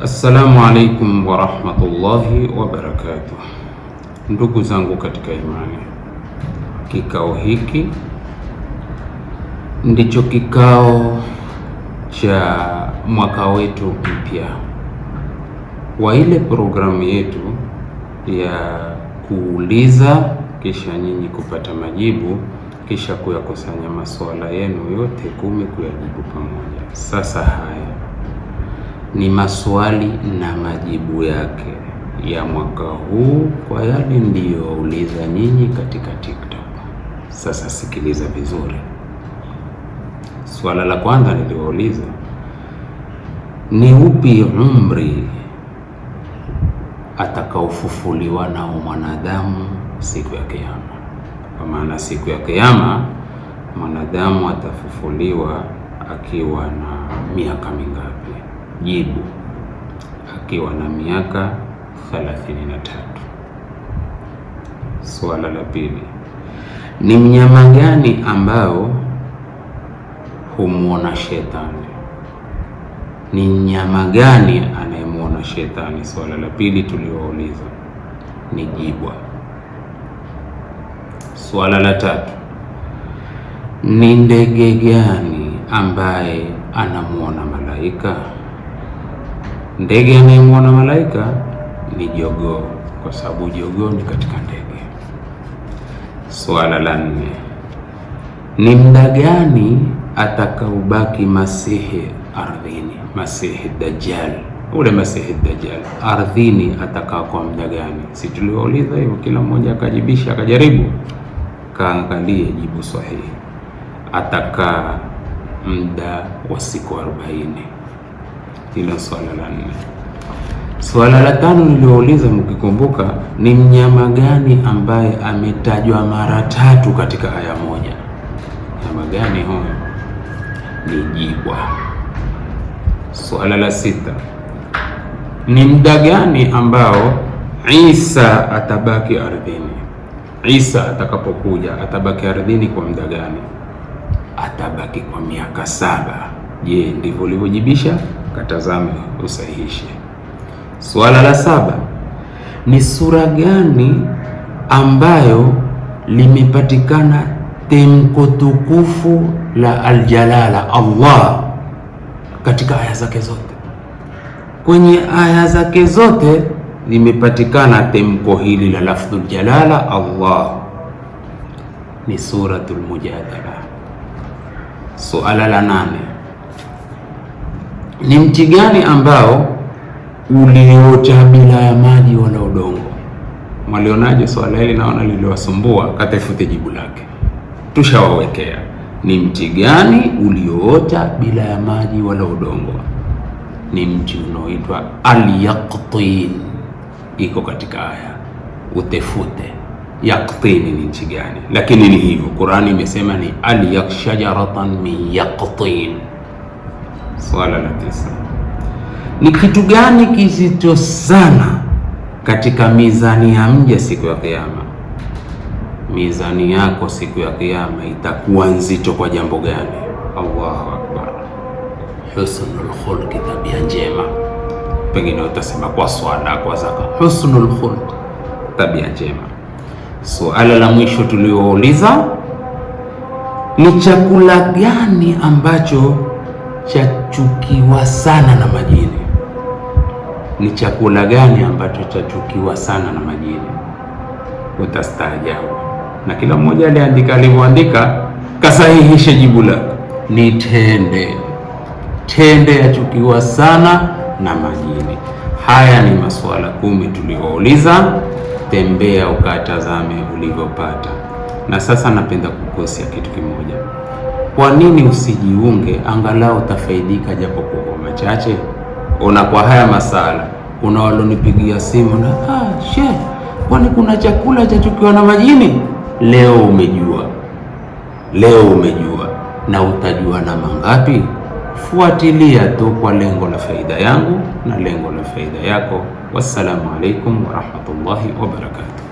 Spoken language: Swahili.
Assalamu alaikum warahmatullahi wabarakatuh. Ndugu zangu katika imani, kikao hiki ndicho kikao cha mwaka wetu mpya wa ile programu yetu ya kuuliza kisha nyinyi kupata majibu kisha kuyakusanya masuala yenu yote 10 kuyajibu pamoja. Sasa haya ni maswali na majibu yake ya mwaka huu kwa yale niliyouliza nyinyi katika TikTok. Sasa sikiliza vizuri. Swala la kwanza niliouliza ni upi umri atakaofufuliwa nao mwanadamu siku ya Kiyama? Kwa maana siku ya Kiyama mwanadamu atafufuliwa akiwa na miaka mingapi? Jibu, akiwa na miaka 33. Swala la pili, ni mnyama gani ambao humuona shetani? Ni mnyama gani anayemuona shetani? Swala la pili tuliouliza ni jibwa. Swala la tatu, ni ndege gani ambaye anamuona malaika? Ndege anayemuona malaika ni jogoo, kwa sababu jogoo ni katika ndege. Swala la nne, ni muda gani atakaobaki Masihi ardhini? Masihi Dajjal, ule Masihi Dajjal ardhini atakaa kwa muda gani? Si tuliouliza hivyo, kila mmoja akajibisha, akajaribu, kaangalie jibu sahihi. Atakaa muda wa siku 40. Hilo swala la 4. Swala la 5 niliouliza, mkikumbuka, ni mnyama gani ambaye ametajwa mara 3 katika aya moja? Mnyama gani huyo? Ni jibwa. Swala la 6, ni muda gani ambao Isa atabaki ardhini? Isa atakapokuja atabaki ardhini kwa muda gani? Atabaki kwa miaka 7. Je, ndivyo ulivyojibisha? Katazame usahihishe. Swala la 7, ni sura gani ambayo limepatikana temko tukufu la aljalala Allah katika aya zake zote? Kwenye aya zake zote limepatikana temko hili la lafdhul jalala Allah, ni suratul Mujadala. Swala la 8, ni mti gani ambao uliota bila ya maji wala udongo? Mwalionaje swala hili? Naona liliwasumbua. Katafute jibu lake, tushawawekea. Ni mti gani ulioota bila ya maji wala udongo? Ni mti unaoitwa al-yaqtin, iko katika aya, utefute yaqtin ni nchi gani, lakini ni hivyo. Qur'ani imesema ni al-shajaratan min yaqtin. Swala la 9, ni kitu gani kizito sana katika mizani ya mja siku ya Kiyama? Mizani yako siku ya Kiyama itakuwa nzito kwa jambo gani? Allahu akbar. Husnul khulq, tabia njema. Pengine utasema kwa swala, kwa zaka. Husnul khulq, tabia njema. Suala la mwisho tuliouliza, ni chakula gani ambacho chachukiwa sana na majini? Ni chakula gani ambacho chachukiwa sana na majini? Utastaajabu, na kila mmoja aliandika alivyoandika, kasahihishe jibu lake. Ni tende. Tende yachukiwa sana na majini. Haya ni masuala 10 tuliouliza. Tembea ukatazame ulivyopata. Na sasa napenda kukosia kitu kimoja. Kwa nini usijiunge, angalau utafaidika japo kwa machache? Ona, kwa haya masala kuna walonipigia simu na sheikh, kwani kuna chakula chachukiwa na majini? Leo umejua, na utajua na mangapi? Fuatilia tu kwa lengo la faida yangu na lengo la faida yako. Wassalamu alaikum warahmatullahi wabarakatuh.